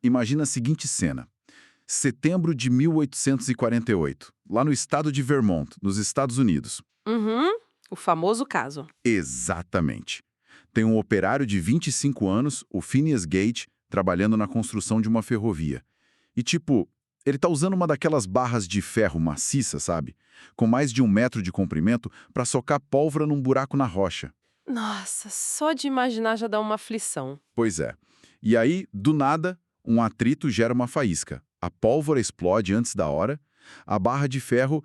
Imagina a seguinte cena. Setembro de 1848, lá no estado de Vermont, nos Estados Unidos. Uhum, o famoso caso. Exatamente. Tem um operário de 25 anos, o Phineas Gage, trabalhando na construção de uma ferrovia. E tipo, ele tá usando uma daquelas barras de ferro maciça, sabe? Com mais de 1 metro de comprimento para socar pólvora num buraco na rocha. Nossa, só de imaginar já dá uma aflição. Pois é. E aí, do nada, um atrito gera uma faísca. A pólvora explode antes da hora, a barra de ferro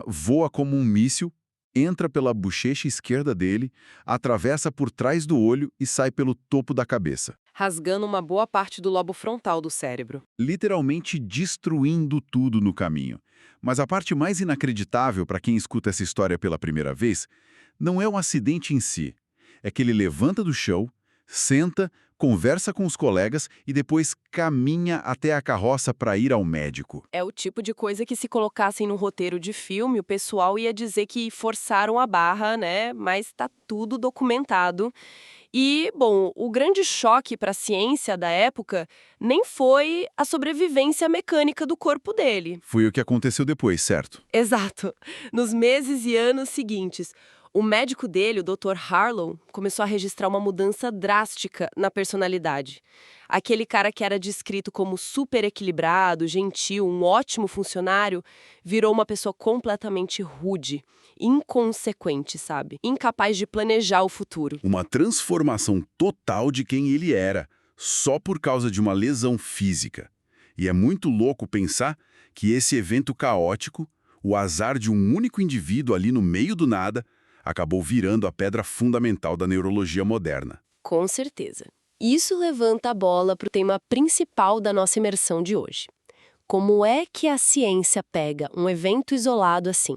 voa como um míssil, entra pela bochecha esquerda dele, atravessa por trás do olho e sai pelo topo da cabeça, Rasgando uma boa parte do lobo frontal do cérebro. literalmente destruindo tudo no caminho. Mas a parte mais inacreditável para quem escuta essa história pela primeira vez não é o acidente em si. É que ele levanta do chão, senta, conversa com os colegas e depois caminha até a carroça para ir ao médico. É o tipo de coisa que, se colocassem no roteiro de filme, o pessoal ia dizer que forçaram a barra, né? Mas tá tudo documentado. E, bom, o grande choque para a ciência da época nem foi a sobrevivência mecânica do corpo dele. Foi o que aconteceu depois, certo? Exato. Nos meses e anos seguintes, o médico dele, o Dr. Harlow, começou a registrar uma mudança drástica na personalidade. Aquele cara que era descrito como super equilibrado, gentil, um ótimo funcionário, virou uma pessoa completamente rude, inconsequente, sabe? Incapaz de planejar o futuro. Uma transformação total de quem ele era, só por causa de uma lesão física. E é muito louco pensar que esse evento caótico, o azar de um único indivíduo ali no meio do nada, acabou virando a pedra fundamental da neurologia moderna. Com certeza. Isso levanta a bola para o tema principal da nossa imersão de hoje. Como é que a ciência pega um evento isolado assim,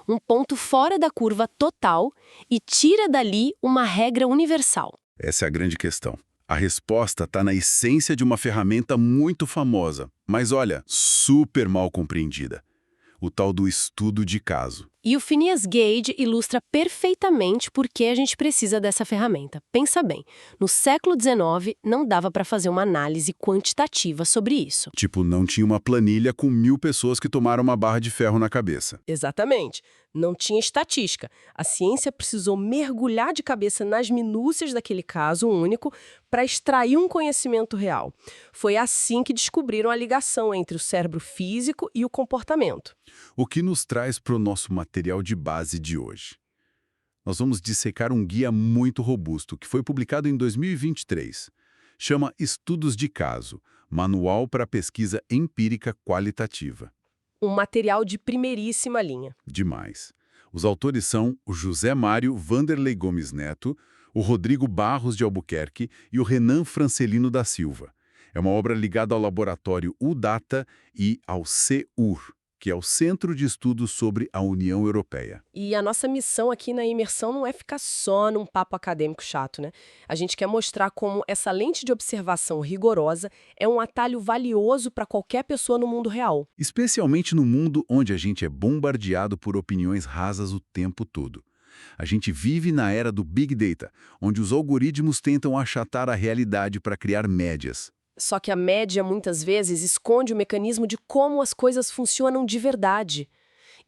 um ponto fora da curva total, e tira dali uma regra universal? Essa é a grande questão. A resposta está na essência de uma ferramenta muito famosa, mas olha, super mal compreendida. O tal do estudo de caso. E o Phineas Gage ilustra perfeitamente por que a gente precisa dessa ferramenta. Pensa bem, no século XIX não dava para fazer uma análise quantitativa sobre isso. Tipo, não tinha uma planilha com 1000 pessoas que tomaram uma barra de ferro na cabeça. Exatamente. Não tinha estatística. A ciência precisou mergulhar de cabeça nas minúcias daquele caso único para extrair um conhecimento real. Foi assim que descobriram a ligação entre o cérebro físico e o comportamento. O que nos traz para o nosso material de base de hoje. Nós vamos dissecar um guia muito robusto que foi publicado em 2023. Chama Estudos de Caso, Manual para Pesquisa Empírica Qualitativa. Um material de primeiríssima linha. Demais. Os autores são o José Mário Vanderlei Gomes Neto, o Rodrigo Barros de Albuquerque e o Renan Francelino da Silva. É uma obra ligada ao laboratório UDATA e ao CEUR, que é o Centro de Estudos sobre a União Europeia. E a nossa missão aqui na imersão não é ficar só num papo acadêmico chato, né? A gente quer mostrar como essa lente de observação rigorosa é um atalho valioso para qualquer pessoa no mundo real. Especialmente no mundo onde a gente é bombardeado por opiniões rasas o tempo todo. A gente vive na era do Big Data, onde os algoritmos tentam achatar a realidade para criar médias. Só que a média, muitas vezes, esconde o mecanismo de como as coisas funcionam de verdade.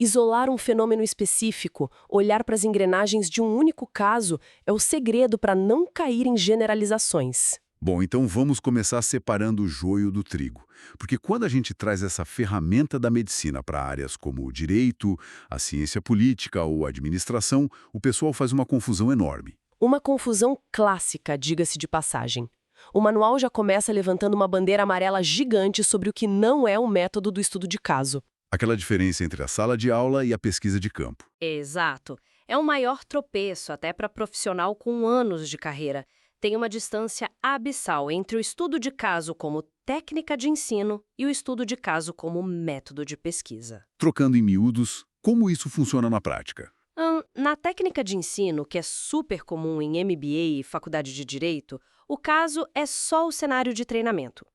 Isolar um fenômeno específico, olhar para as engrenagens de um único caso, é o segredo para não cair em generalizações. Bom, então vamos começar separando o joio do trigo. Porque quando a gente traz essa ferramenta da medicina para áreas como o direito, a ciência política ou a administração, o pessoal faz uma confusão enorme. Uma confusão clássica, diga-se de passagem. O manual já começa levantando uma bandeira amarela gigante sobre o que não é o método do estudo de caso. Aquela diferença entre a sala de aula e a pesquisa de campo. Exato. É o maior tropeço até para profissional com anos de carreira. Tem uma distância abissal entre o estudo de caso como técnica de ensino e o estudo de caso como método de pesquisa. Trocando em miúdos, como isso funciona na prática? Na técnica de ensino, que é super comum em MBA e faculdade de Direito, o caso é só o cenário de treinamento.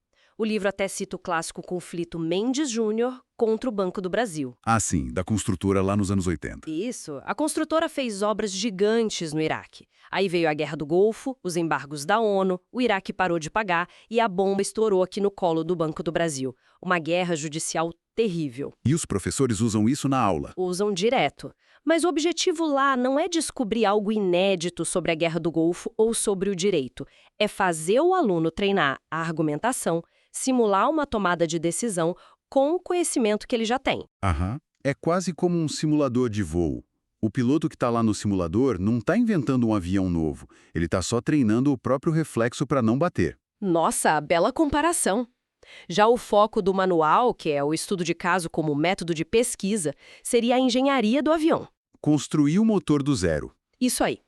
O livro até cita o clássico conflito Mendes Júnior contra o Banco do Brasil. Ah, sim, da construtora lá nos anos 80. Isso. A construtora fez obras gigantes no Iraque. Aí veio a Guerra do Golfo, os embargos da ONU, o Iraque parou de pagar e a bomba estourou aqui no colo do Banco do Brasil. Uma guerra judicial terrível. E os professores usam isso na aula. Usam direto. Mas o objetivo lá não é descobrir algo inédito sobre a Guerra do Golfo ou sobre o direito. É fazer o aluno treinar a argumentação, simular uma tomada de decisão com o conhecimento que ele já tem. Aham. É quase como um simulador de voo. O piloto que está lá no simulador não está inventando um avião novo. Ele está só treinando o próprio reflexo para não bater. Nossa, bela comparação! Já o foco do manual, que é o estudo de caso como método de pesquisa, seria a engenharia do avião. Construir o motor do zero. Isso aí.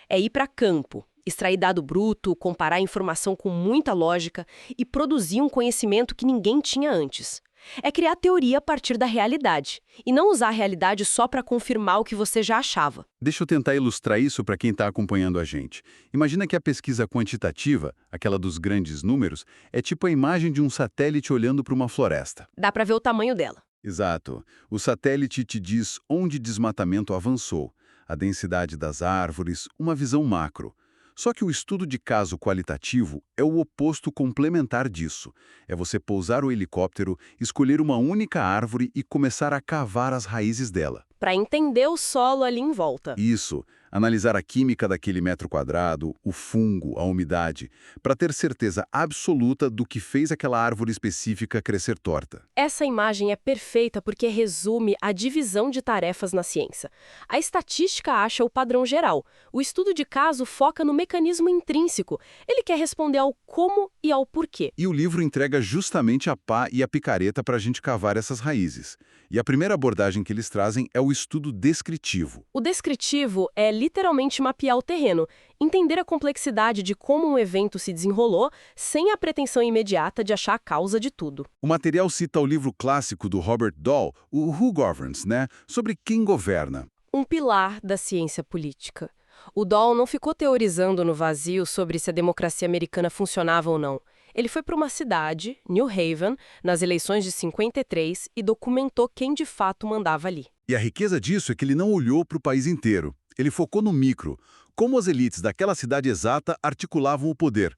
É ir para campo, extrair dado bruto, comparar informação com muita lógica e produzir um conhecimento que ninguém tinha antes. É criar teoria a partir da realidade, e não usar a realidade só para confirmar o que você já achava. Deixa eu tentar ilustrar isso para quem está acompanhando a gente. Imagina que a pesquisa quantitativa, aquela dos grandes números, é tipo a imagem de um satélite olhando para uma floresta. Dá para ver o tamanho dela. Exato. O satélite te diz onde desmatamento avançou, a densidade das árvores, uma visão macro. Só que o estudo de caso qualitativo é o oposto complementar disso. É você pousar o helicóptero, escolher uma única árvore e começar a cavar as raízes dela. Para entender o solo ali em volta. Isso, analisar a química daquele metro quadrado, o fungo, a umidade, para ter certeza absoluta do que fez aquela árvore específica crescer torta. Essa imagem é perfeita porque resume a divisão de tarefas na ciência. A estatística acha o padrão geral. O estudo de caso foca no mecanismo intrínseco. Ele quer responder ao como e ao porquê. E o livro entrega justamente a pá e a picareta para a gente cavar essas raízes. E a primeira abordagem que eles trazem é o estudo descritivo. O descritivo é literalmente mapear o terreno, entender a complexidade de como um evento se desenrolou, sem a pretensão imediata de achar a causa de tudo. O material cita o livro clássico do Robert Dahl, o Who Governs, sobre quem governa. Um pilar da ciência política. O Dahl não ficou teorizando no vazio sobre se a democracia americana funcionava ou não. Ele foi para uma cidade, New Haven, nas eleições de 53 e documentou quem de fato mandava ali. E a riqueza disso é que ele não olhou para o país inteiro. Ele focou no micro, como as elites daquela cidade exata articulavam o poder.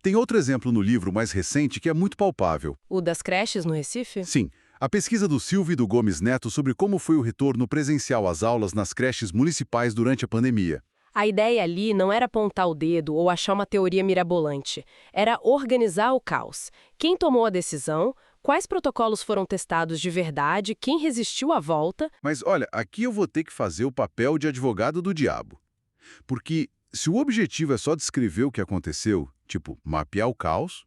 Tem outro exemplo no livro mais recente que é muito palpável. O das creches no Recife? Sim, a pesquisa do Silvio e do Gomes Neto sobre como foi o retorno presencial às aulas nas creches municipais durante a pandemia. A ideia ali não era apontar o dedo ou achar uma teoria mirabolante. Era organizar o caos. Quem tomou a decisão, quais protocolos foram testados de verdade, quem resistiu à volta. Mas olha, aqui eu vou ter que fazer o papel de advogado do diabo. Porque se o objetivo é só descrever o que aconteceu, tipo mapear o caos,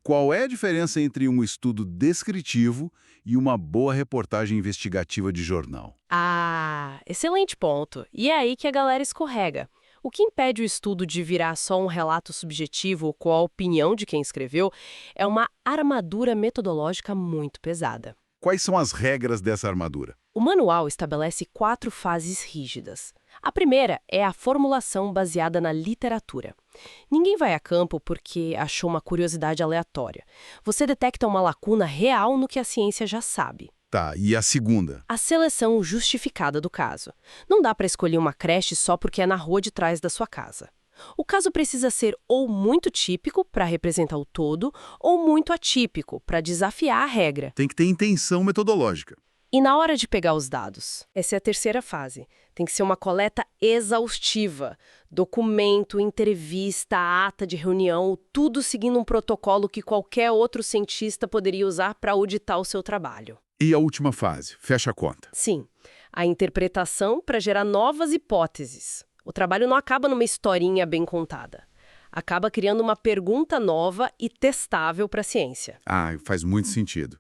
qual é a diferença entre um estudo descritivo e uma boa reportagem investigativa de jornal? Ah, excelente ponto. E é aí que a galera escorrega. O que impede o estudo de virar só um relato subjetivo com a opinião de quem escreveu é uma armadura metodológica muito pesada. Quais são as regras dessa armadura? O manual estabelece 4 fases rígidas. A primeira é a formulação baseada na literatura. Ninguém vai a campo porque achou uma curiosidade aleatória. Você detecta uma lacuna real no que a ciência já sabe. Tá, e a segunda? A seleção justificada do caso. Não dá para escolher uma creche só porque é na rua de trás da sua casa. O caso precisa ser ou muito típico para representar o todo, ou muito atípico para desafiar a regra. Tem que ter intenção metodológica. E na hora de pegar os dados? Essa é a terceira fase. Tem que ser uma coleta exaustiva. Documento, entrevista, ata de reunião, tudo seguindo um protocolo que qualquer outro cientista poderia usar para auditar o seu trabalho. E a última fase, fecha a conta. Sim, a interpretação para gerar novas hipóteses. O trabalho não acaba numa historinha bem contada. Acaba criando uma pergunta nova e testável para a ciência. Ah, faz muito sentido.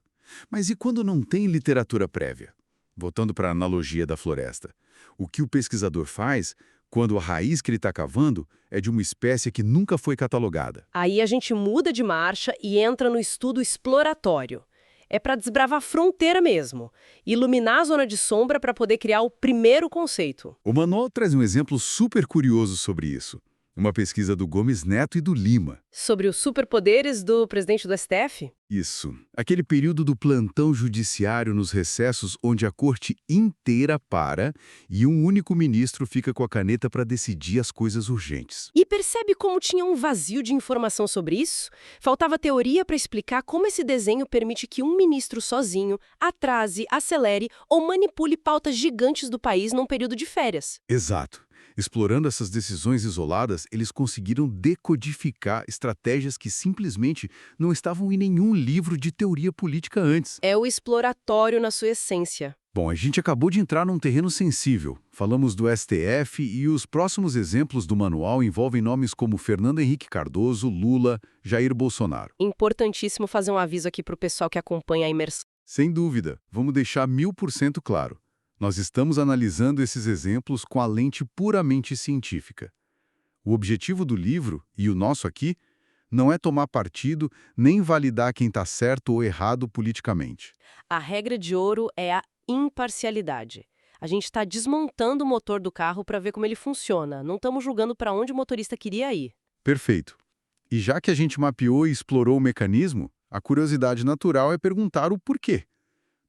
Mas e quando não tem literatura prévia? Voltando para a analogia da floresta. O que o pesquisador faz quando a raiz que ele está cavando é de uma espécie que nunca foi catalogada? Aí a gente muda de marcha e entra no estudo exploratório. É para desbravar a fronteira mesmo, iluminar a zona de sombra para poder criar o primeiro conceito. O manual traz um exemplo super curioso sobre isso. Uma pesquisa do Gomes Neto e do Lima. Sobre os superpoderes do presidente do STF? Isso. Aquele período do plantão judiciário nos recessos onde a corte inteira para e um único ministro fica com a caneta para decidir as coisas urgentes. E percebe como tinha um vazio de informação sobre isso? Faltava teoria para explicar como esse desenho permite que um ministro sozinho atrase, acelere ou manipule pautas gigantes do país num período de férias. Exato. Explorando essas decisões isoladas, eles conseguiram decodificar estratégias que simplesmente não estavam em nenhum livro de teoria política antes. É o exploratório na sua essência. Bom, a gente acabou de entrar num terreno sensível. Falamos do STF e os próximos exemplos do manual envolvem nomes como Fernando Henrique Cardoso, Lula, Jair Bolsonaro. Importantíssimo fazer um aviso aqui para o pessoal que acompanha a imersão. Sem dúvida, vamos deixar 1000% claro. Nós estamos analisando esses exemplos com a lente puramente científica. O objetivo do livro, e o nosso aqui, não é tomar partido nem validar quem está certo ou errado politicamente. A regra de ouro é a imparcialidade. A gente está desmontando o motor do carro para ver como ele funciona. Não estamos julgando para onde o motorista queria ir. Perfeito. E já que a gente mapeou e explorou o mecanismo, a curiosidade natural é perguntar o porquê.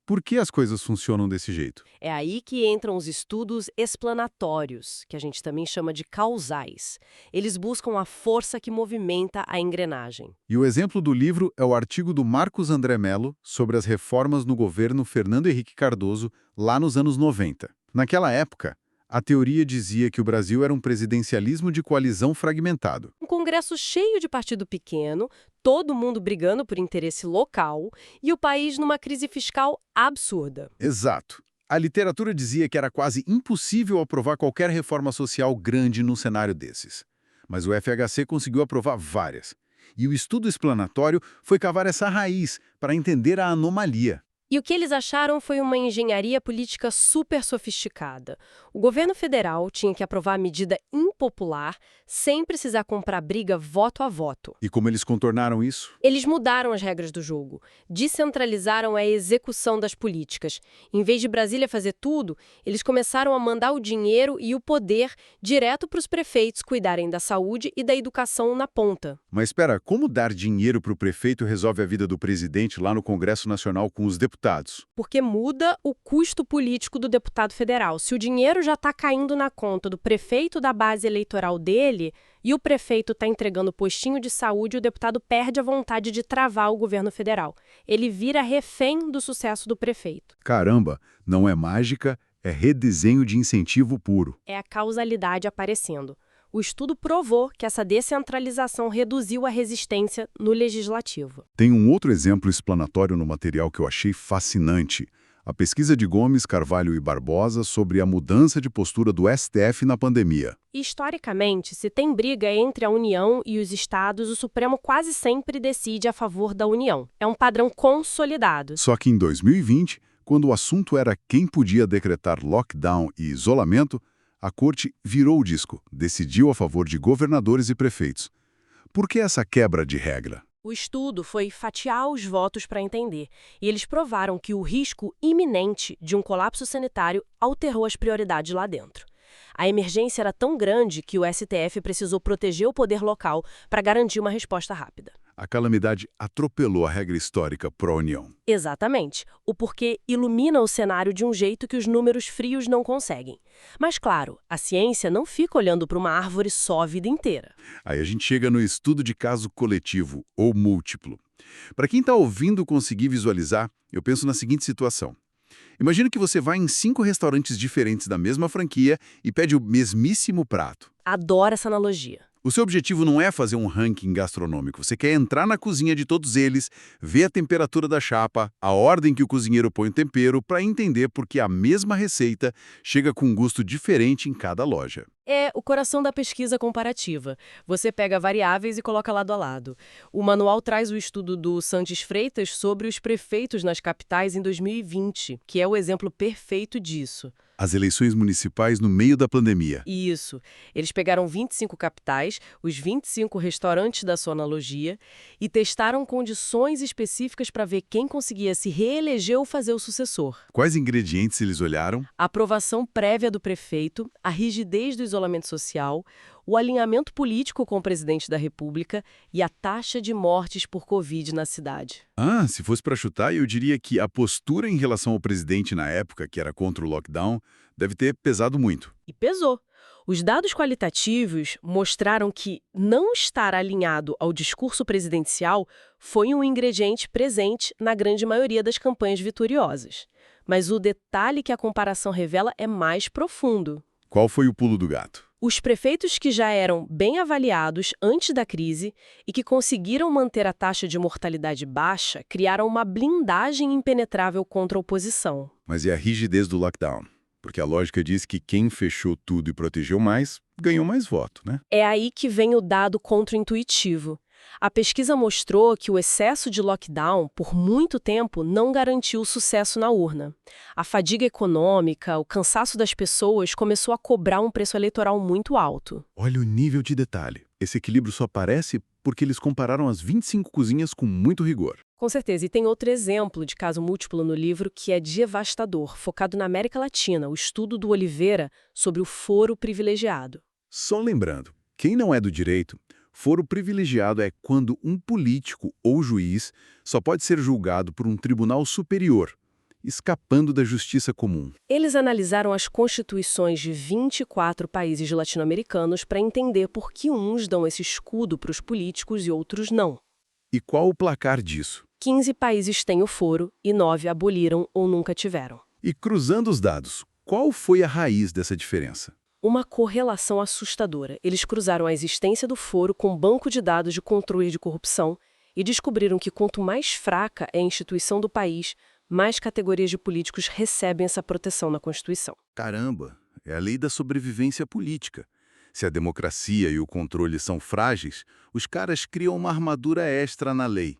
Por que as coisas funcionam desse jeito? É aí que entram os estudos explanatórios, que a gente também chama de causais. Eles buscam a força que movimenta a engrenagem. E o exemplo do livro é o artigo do Marcos André Mello sobre as reformas no governo Fernando Henrique Cardoso, lá nos anos 90. Naquela época, a teoria dizia que o Brasil era um presidencialismo de coalizão fragmentado. Um congresso cheio de partido pequeno, todo mundo brigando por interesse local e o país numa crise fiscal absurda. Exato. A literatura dizia que era quase impossível aprovar qualquer reforma social grande num cenário desses. Mas o FHC conseguiu aprovar várias. E o estudo explanatório foi cavar essa raiz para entender a anomalia. E o que eles acharam foi uma engenharia política super sofisticada. O governo federal tinha que aprovar a medida impopular sem precisar comprar briga voto a voto. E como eles contornaram isso? Eles mudaram as regras do jogo, descentralizaram a execução das políticas. Em vez de Brasília fazer tudo, eles começaram a mandar o dinheiro e o poder direto para os prefeitos cuidarem da saúde e da educação na ponta. Mas espera, como dar dinheiro para o prefeito resolve a vida do presidente lá no Congresso Nacional com os deputados? Porque muda o custo político do deputado federal. Se o dinheiro já está caindo na conta do prefeito da base eleitoral dele e o prefeito está entregando postinho de saúde, o deputado perde a vontade de travar o governo federal. Ele vira refém do sucesso do prefeito. Caramba, não é mágica, é redesenho de incentivo puro. É a causalidade aparecendo. O estudo provou que essa descentralização reduziu a resistência no legislativo. Tem um outro exemplo explanatório no material que eu achei fascinante. A pesquisa de Gomes, Carvalho e Barbosa sobre a mudança de postura do STF na pandemia. Historicamente, se tem briga entre a União e os estados, o Supremo quase sempre decide a favor da União. É um padrão consolidado. Só que em 2020, quando o assunto era quem podia decretar lockdown e isolamento, a corte virou o disco, decidiu a favor de governadores e prefeitos. Por que essa quebra de regra? O estudo foi fatiar os votos para entender, e eles provaram que o risco iminente de um colapso sanitário alterou as prioridades lá dentro. A emergência era tão grande que o STF precisou proteger o poder local para garantir uma resposta rápida. A calamidade atropelou a regra histórica pró-União. Exatamente. O porquê ilumina o cenário de um jeito que os números frios não conseguem. Mas, claro, a ciência não fica olhando para uma árvore só a vida inteira. Aí a gente chega no estudo de caso coletivo ou múltiplo. Para quem está ouvindo conseguir visualizar, eu penso na seguinte situação. Imagina que você vai em 5 restaurantes diferentes da mesma franquia e pede o mesmíssimo prato. Adoro essa analogia. O seu objetivo não é fazer um ranking gastronômico. Você quer entrar na cozinha de todos eles, ver a temperatura da chapa, a ordem que o cozinheiro põe o tempero, para entender por que a mesma receita chega com um gosto diferente em cada loja. É o coração da pesquisa comparativa. Você pega variáveis e coloca lado a lado. O manual traz o estudo do Santos Freitas sobre os prefeitos nas capitais em 2020, que é o exemplo perfeito disso. As eleições municipais no meio da pandemia. Isso. Eles pegaram 25 capitais, os 25 restaurantes da sua analogia, e testaram condições específicas para ver quem conseguia se reeleger ou fazer o sucessor. Quais ingredientes eles olharam? A aprovação prévia do prefeito, a rigidez do isolamento social, o alinhamento político com o presidente da República e a taxa de mortes por Covid na cidade. Se fosse para chutar, eu diria que a postura em relação ao presidente na época, que era contra o lockdown, deve ter pesado muito. E pesou. Os dados qualitativos mostraram que não estar alinhado ao discurso presidencial foi um ingrediente presente na grande maioria das campanhas vitoriosas. Mas o detalhe que a comparação revela é mais profundo. Qual foi o pulo do gato? Os prefeitos que já eram bem avaliados antes da crise e que conseguiram manter a taxa de mortalidade baixa criaram uma blindagem impenetrável contra a oposição. Mas e a rigidez do lockdown? Porque a lógica diz que quem fechou tudo e protegeu mais, ganhou mais voto, né? É aí que vem o dado contraintuitivo. A pesquisa mostrou que o excesso de lockdown, por muito tempo, não garantiu sucesso na urna. A fadiga econômica, o cansaço das pessoas começou a cobrar um preço eleitoral muito alto. Olha o nível de detalhe. Esse equilíbrio só aparece porque eles compararam as 25 cozinhas com muito rigor. Com certeza. E tem outro exemplo de caso múltiplo no livro que é devastador, focado na América Latina, o estudo do Oliveira sobre o foro privilegiado. Só lembrando, quem não é do direito, foro privilegiado é quando um político ou juiz só pode ser julgado por um tribunal superior, escapando da justiça comum. Eles analisaram as constituições de 24 países latino-americanos para entender por que uns dão esse escudo para os políticos e outros não. E qual o placar disso? 15 países têm o foro e 9 aboliram ou nunca tiveram. E cruzando os dados, qual foi a raiz dessa diferença? Uma correlação assustadora. Eles cruzaram a existência do foro com um banco de dados de controle de corrupção e descobriram que quanto mais fraca é a instituição do país, mais categorias de políticos recebem essa proteção na Constituição. Caramba, é a lei da sobrevivência política. Se a democracia e o controle são frágeis, os caras criam uma armadura extra na lei.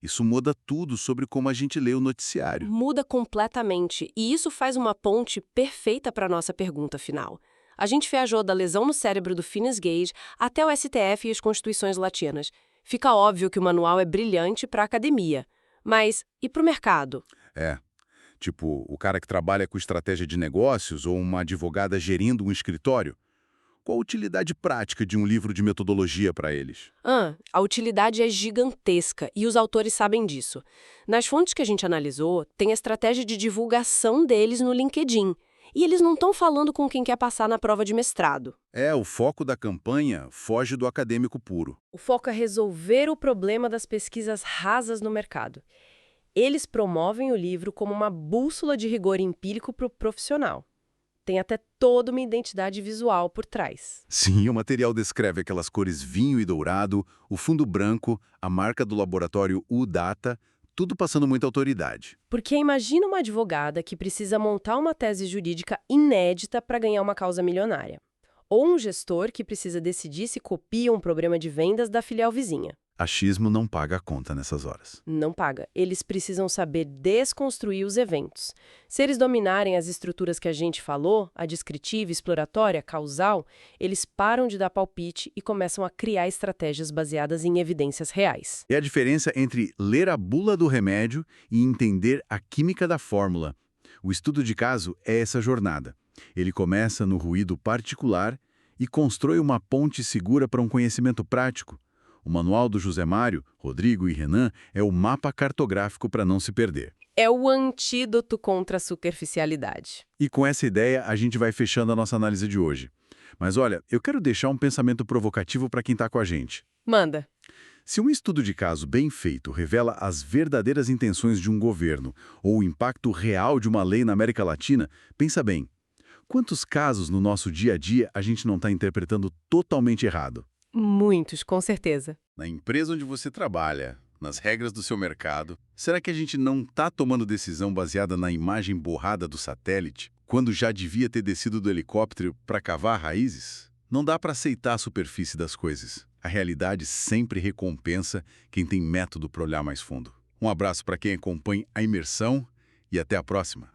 Isso muda tudo sobre como a gente lê o noticiário. Muda completamente, e isso faz uma ponte perfeita para a nossa pergunta final. A gente viajou da lesão no cérebro do Phineas Gage até o STF e as constituições latinas. Fica óbvio que o manual é brilhante para a academia. Mas e para o mercado? Tipo, o cara que trabalha com estratégia de negócios ou uma advogada gerindo um escritório. Qual a utilidade prática de um livro de metodologia para eles? A utilidade é gigantesca e os autores sabem disso. Nas fontes que a gente analisou, tem a estratégia de divulgação deles no LinkedIn. E eles não estão falando com quem quer passar na prova de mestrado. O foco da campanha foge do acadêmico puro. O foco é resolver o problema das pesquisas rasas no mercado. Eles promovem o livro como uma bússola de rigor empírico para o profissional. Tem até toda uma identidade visual por trás. Sim, o material descreve aquelas cores vinho e dourado, o fundo branco, a marca do laboratório U-Data, tudo passando muita autoridade. Porque imagina uma advogada que precisa montar uma tese jurídica inédita para ganhar uma causa milionária. Ou um gestor que precisa decidir se copia um programa de vendas da filial vizinha. Achismo não paga a conta nessas horas. Não paga. Eles precisam saber desconstruir os eventos. Se eles dominarem as estruturas que a gente falou, a descritiva, exploratória, causal, eles param de dar palpite e começam a criar estratégias baseadas em evidências reais. É a diferença entre ler a bula do remédio e entender a química da fórmula. O estudo de caso é essa jornada. Ele começa no ruído particular e constrói uma ponte segura para um conhecimento prático. O manual do José Mário, Rodrigo e Renan é o mapa cartográfico para não se perder. É o antídoto contra a superficialidade. E com essa ideia, a gente vai fechando a nossa análise de hoje. Mas olha, eu quero deixar um pensamento provocativo para quem está com a gente. Manda. Se um estudo de caso bem feito revela as verdadeiras intenções de um governo ou o impacto real de uma lei na América Latina, pensa bem. Quantos casos no nosso dia a dia a gente não está interpretando totalmente errado? Muitos, com certeza. Na empresa onde você trabalha, nas regras do seu mercado, será que a gente não está tomando decisão baseada na imagem borrada do satélite, quando já devia ter descido do helicóptero para cavar raízes? Não dá para aceitar a superfície das coisas. A realidade sempre recompensa quem tem método para olhar mais fundo. Um abraço para quem acompanha a imersão e até a próxima.